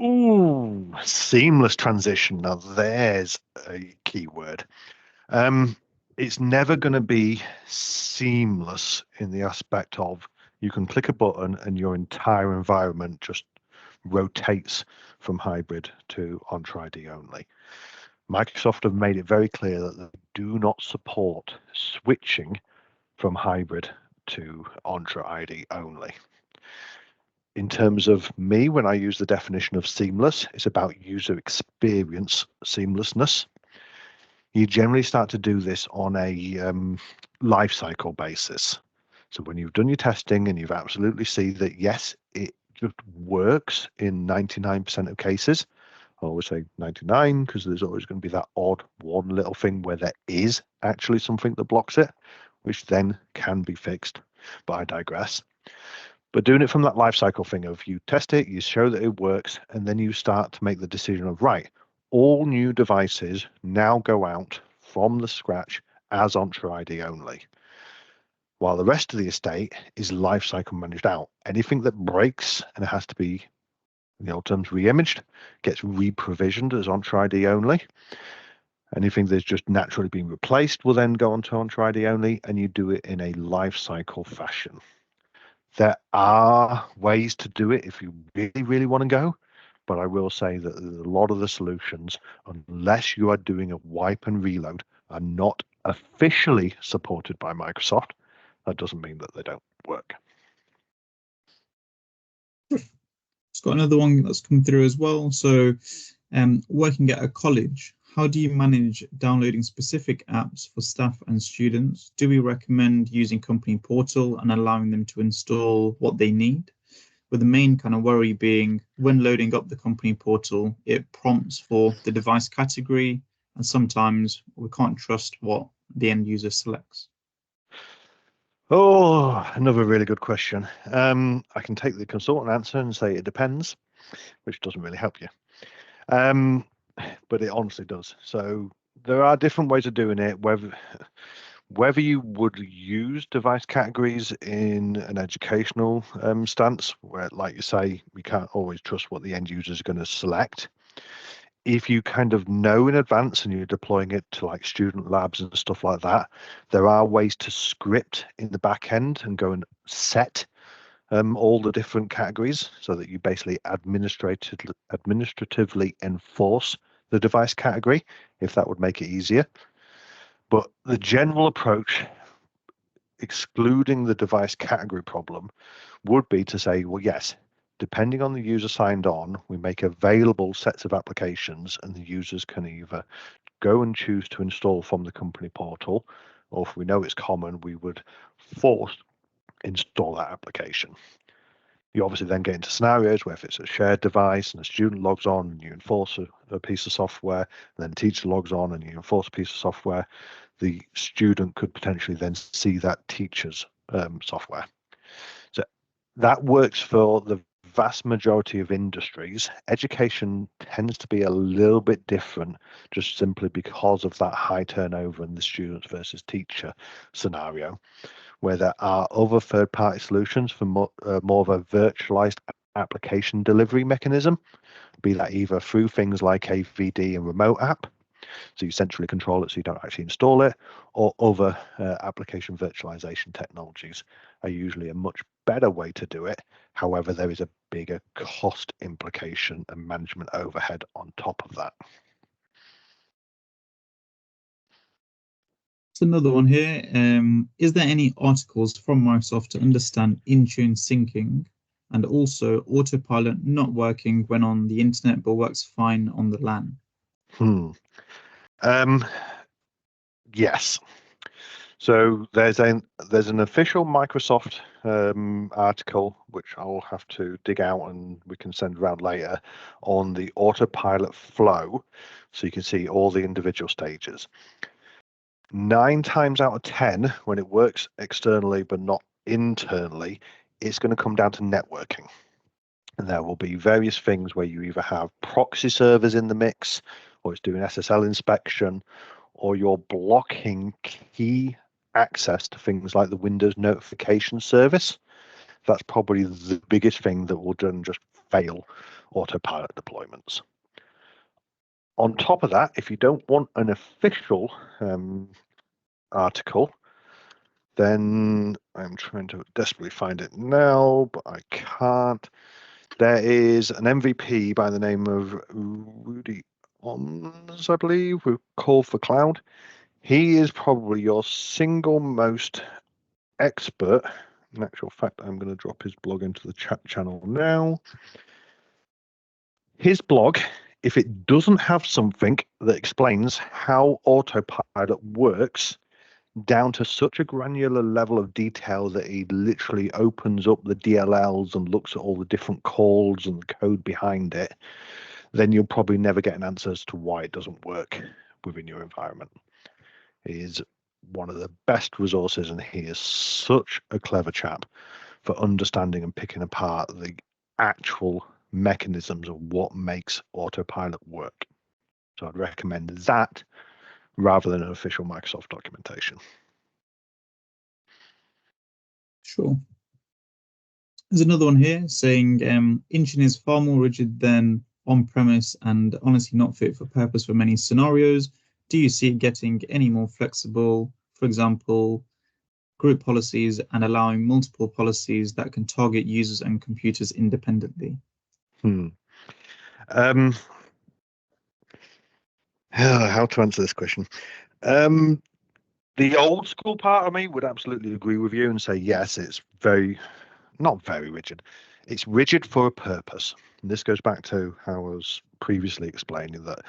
Ooh, seamless transition. Now there's a key word. It's never going to be seamless in the aspect of you can click a button and your entire environment just rotates from hybrid to Entra ID only. Microsoft have made it very clear that they do not support switching from hybrid to Entra ID only. In terms of me, when I use the definition of seamless, it's about user experience seamlessness. You generally start to do this on a life cycle basis. So when you've done your testing and you've absolutely seen that, yes, it just works in 99% of cases. I always say 99 because there's always going to be that odd one little thing where there is actually something that blocks it, which then can be fixed, but I digress. But doing it from that life cycle thing of you test it, you show that it works, and then you start to make the decision of, right, all new devices now go out from the scratch as Entra ID only, while the rest of the estate is life cycle managed out. Anything that breaks and it has to be, in the old terms, re-imaged, gets re-provisioned as Entra ID only. Anything that's just naturally been replaced will then go onto Entra ID only, and you do it in a life cycle fashion. There are ways to do it if you really, really want to go, but I will say that a lot of the solutions, unless you are doing a wipe and reload, are not officially supported by Microsoft. That doesn't mean that they don't work. It's got another one that's come through as well. So working at a college, how do you manage downloading specific apps for staff and students? Do we recommend using company portal and allowing them to install what they need? With the main kind of worry being when loading up the company portal, it prompts for the device category, and sometimes we can't trust what the end user selects. Oh, another really good question. I can take the consultant answer and say it depends, which doesn't really help you. But it honestly does. So there are different ways of doing it, whether you would use device categories in an educational stance, where, like you say, we can't always trust what the end user is going to select. If you kind of know in advance and you're deploying it to like student labs and stuff like that, there are ways to script in the back end and go and set all the different categories so that you basically administratively enforce the device category, if that would make it easier. But the general approach, excluding the device category problem, would be to say, well, yes, depending on the user signed on, we make available sets of applications and the users can either go and choose to install from the company portal, or if we know it's common, we would force install that application. You obviously then get into scenarios where if it's a shared device and a student logs on and you enforce a piece of software, and then the teacher logs on and you enforce a piece of software, the student could potentially then see that teacher's software. So that works for the vast majority of industries. Education tends to be a little bit different, just simply because of that high turnover in the students versus teacher scenario, where there are other third-party solutions for more of a virtualized application delivery mechanism, be that either through things like a VD and remote app, so you centrally control it so you don't actually install it, or other application virtualization technologies are usually a much better way to do it. However, there is a bigger cost implication and management overhead on top of that. So another one here. Is there any articles from Microsoft to understand Intune syncing and also autopilot not working when on the internet but works fine on the LAN? Yes. So there's an official Microsoft article which I'll have to dig out and we can send around later on the autopilot flow, so you can see all the individual stages. 9 times out of 10, when it works externally but not internally, it's going to come down to networking. And there will be various things where you either have proxy servers in the mix, or it's doing SSL inspection, or you're blocking key access to things like the Windows notification service. That's probably the biggest thing that will then just fail autopilot deployments. On top of that, if you don't want an official article, then I'm trying to desperately find it now, but I can't. There is an MVP by the name of Rudy Ons, I believe, who called for cloud. He is probably your single most expert. In actual fact, I'm going to drop his blog into the chat channel now. His blog, if it doesn't have something that explains how autopilot works down to such a granular level of detail that he literally opens up the DLLs and looks at all the different calls and the code behind it, then you'll probably never get an answer as to why it doesn't work within your environment. He is one of the best resources, and he is such a clever chap for understanding and picking apart the actual mechanisms of what makes autopilot work. So I'd recommend that rather than an official Microsoft documentation. Sure. There's another one here saying Intune is far more rigid than on-premise and honestly not fit for purpose for many scenarios. Do you see it getting any more flexible? For example, group policies and allowing multiple policies that can target users and computers independently? How to answer this question? The old school part of me would absolutely agree with you and say yes, it's not very rigid. It's rigid for a purpose. And this goes back to how I was previously explaining that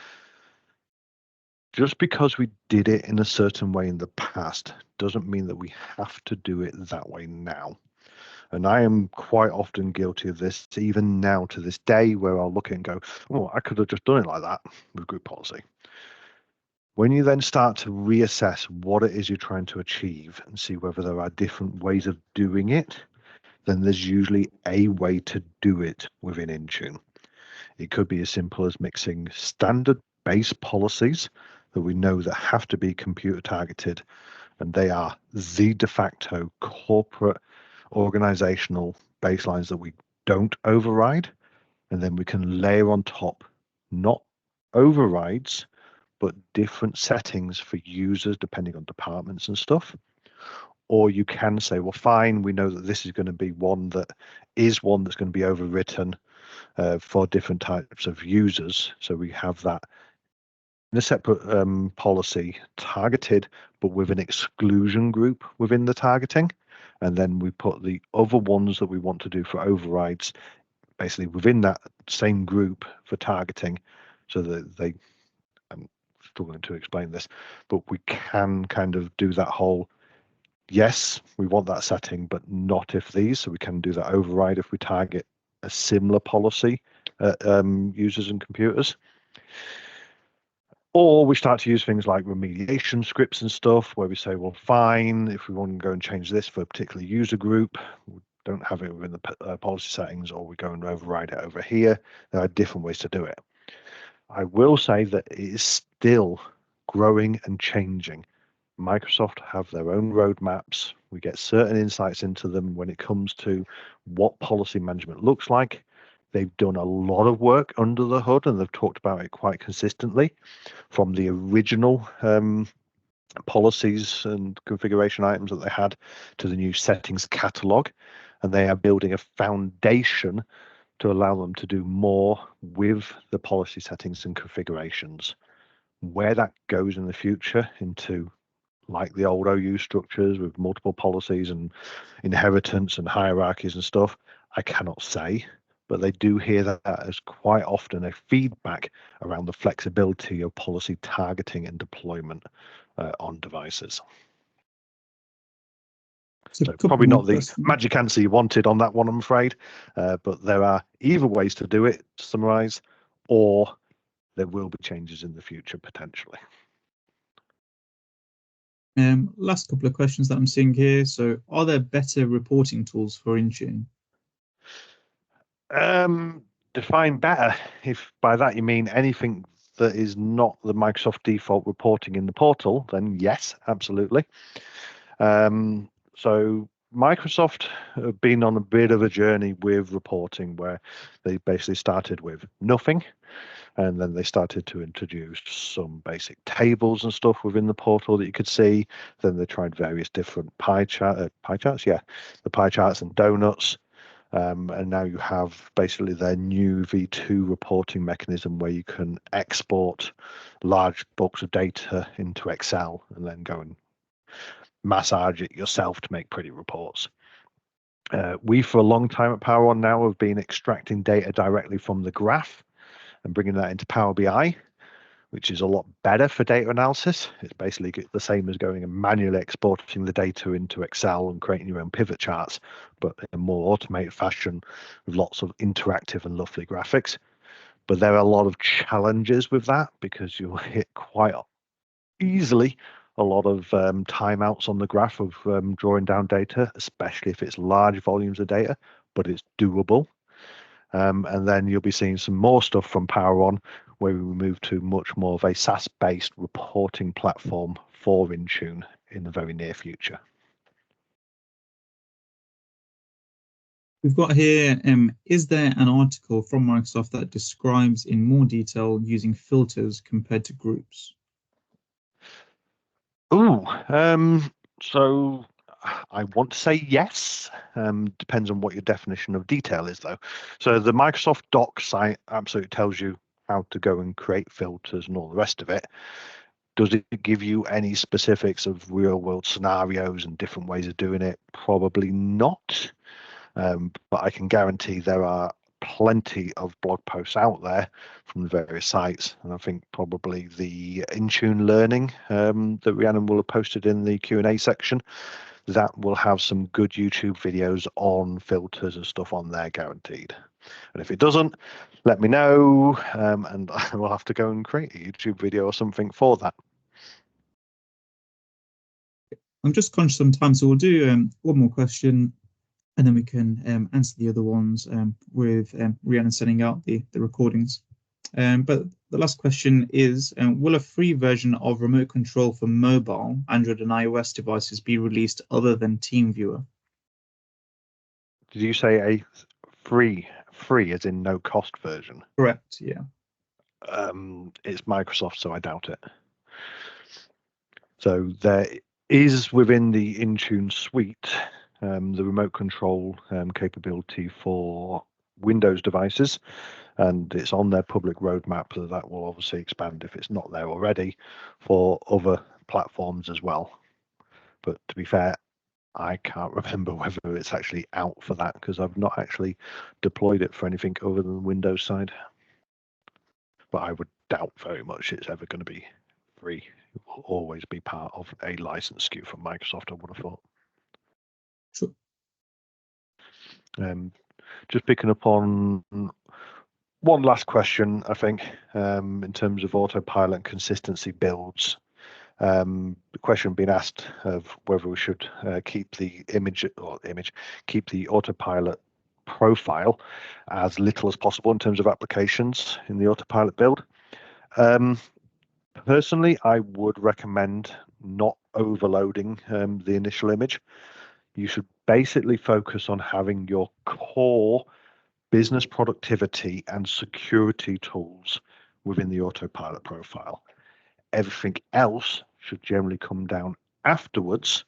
just because we did it in a certain way in the past doesn't mean that we have to do it that way now. And I am quite often guilty of this, even now to this day, where I'll look at it and go, oh, I could have just done it like that with group policy. When you then start to reassess what it is you're trying to achieve and see whether there are different ways of doing it, then there's usually a way to do it within Intune. It could be as simple as mixing standard base policies that we know that have to be computer targeted, and they are the de facto corporate organizational baselines that we don't override. And then we can layer on top not overrides, but different settings for users depending on departments and stuff. Or you can say, well, fine, we know that this is going to be one that's going to be overwritten for different types of users. So we have that in a separate policy targeted, but with an exclusion group within the targeting. And then we put the other ones that we want to do for overrides basically within that same group for targeting, so that they, I'm struggling to explain this, but we can kind of do that whole, yes, we want that setting, but not if these, so we can do that override if we target a similar policy users and computers. Or we start to use things like remediation scripts and stuff where we say, well, fine, if we want to go and change this for a particular user group, we don't have it within the policy settings, or we go and override it over here. There are different ways to do it. I will say that it is still growing and changing. Microsoft have their own roadmaps. We get certain insights into them when it comes to what policy management looks like. They've done a lot of work under the hood, and they've talked about it quite consistently, from the original policies and configuration items that they had to the new settings catalog. And they are building a foundation to allow them to do more with the policy settings and configurations. Where that goes in the future into like the old OU structures with multiple policies and inheritance and hierarchies and stuff, I cannot say, but they do hear that as quite often a feedback around the flexibility of policy targeting and deployment on devices. So probably not the magic answer you wanted on that one, I'm afraid, but there are either ways to do it, to summarize, or there will be changes in the future potentially. Last couple of questions that I'm seeing here. So are there better reporting tools for Intune? Define better. If by that you mean anything that is not the Microsoft default reporting in the portal, then yes, absolutely. So Microsoft have been on a bit of a journey with reporting where they basically started with nothing, and then they started to introduce some basic tables and stuff within the portal that you could see. Then they tried various different pie charts, the pie charts and donuts. And now you have basically their new V2 reporting mechanism where you can export large bulks of data into Excel and then go and massage it yourself to make pretty reports. We, for a long time at Power On now, have been extracting data directly from the graph and bringing that into Power BI, which is a lot better for data analysis. It's basically the same as going and manually exporting the data into Excel and creating your own pivot charts, but in a more automated fashion with lots of interactive and lovely graphics. But there are a lot of challenges with that because you'll hit quite easily a lot of timeouts on the graph of drawing down data, especially if it's large volumes of data, but it's doable. And then you'll be seeing some more stuff from Power On, where we move to much more of a SaaS-based reporting platform for Intune in the very near future. We've got here, is there an article from Microsoft that describes in more detail using filters compared to groups? So I want to say yes. Depends on what your definition of detail is, though. So the Microsoft Docs site absolutely tells you how to go and create filters and all the rest of it. Does it give you any specifics of real world scenarios and different ways of doing it? Probably not. But I can guarantee there are plenty of blog posts out there from the various sites, and I think probably the Intune learning that Rhiannon will have posted in the Q&A section, that will have some good YouTube videos on filters and stuff on there, guaranteed. And if it doesn't, let me know, and I will have to go and create a YouTube video or something for that. I'm just conscious of time, so we'll do one more question, and then we can answer the other ones with Rhiannon sending out the recordings. But the last question is, will a free version of remote control for mobile, Android and iOS devices be released other than TeamViewer? Did you say a free as in no cost version? Correct, yeah. It's Microsoft, so I doubt it. So there is within the Intune suite the remote control capability for Windows devices, and it's on their public roadmap, so that will obviously expand if it's not there already for other platforms as well. But to be fair, I can't remember whether it's actually out for that because I've not actually deployed it for anything other than the Windows side. But I would doubt very much it's ever going to be free. It will always be part of a license SKU from Microsoft, I would have thought. Sure. Just picking up on one last question, I think, in terms of autopilot consistency builds. The question being asked of whether we should keep the keep the autopilot profile as little as possible in terms of applications in the autopilot build. Personally, I would recommend not overloading the initial image. You should basically focus on having your core business productivity and security tools within the autopilot profile. Everything else should generally come down afterwards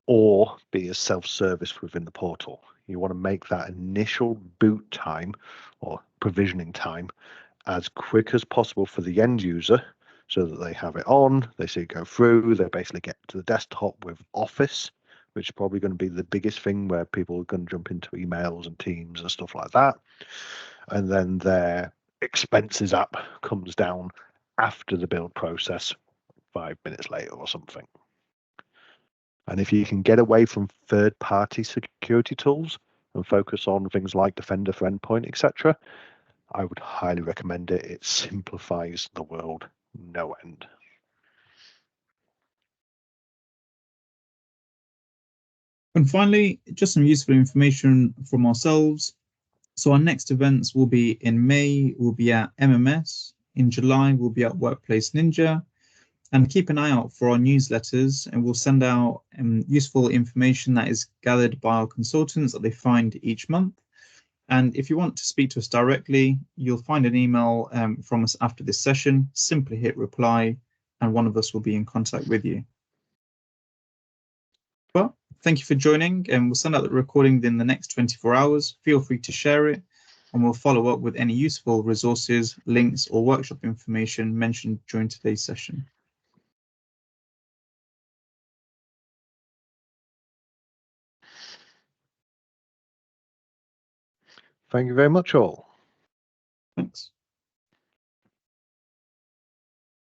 or be a self-service within the portal. You want to make that initial boot time or provisioning time as quick as possible for the end user so that they have it on, they see it go through, they basically get to the desktop with Office, which is probably going to be the biggest thing where people are going to jump into emails and Teams and stuff like that. And then their expenses app comes down after the build process 5 minutes later or something. And if you can get away from third-party security tools and focus on things like Defender for Endpoint, etc., I would highly recommend it. It simplifies the world no end. And finally, just some useful information from ourselves. So our next events will be in May, we'll be at MMS. In July, we'll be at Workplace Ninja. And keep an eye out for our newsletters, and we'll send out useful information that is gathered by our consultants that they find each month. And if you want to speak to us directly, you'll find an email from us after this session. Simply hit reply, and one of us will be in contact with you. Well, thank you for joining, and we'll send out the recording within the next 24 hours. Feel free to share it, and we'll follow up with any useful resources, links, or workshop information mentioned during today's session. Thank you very much, all.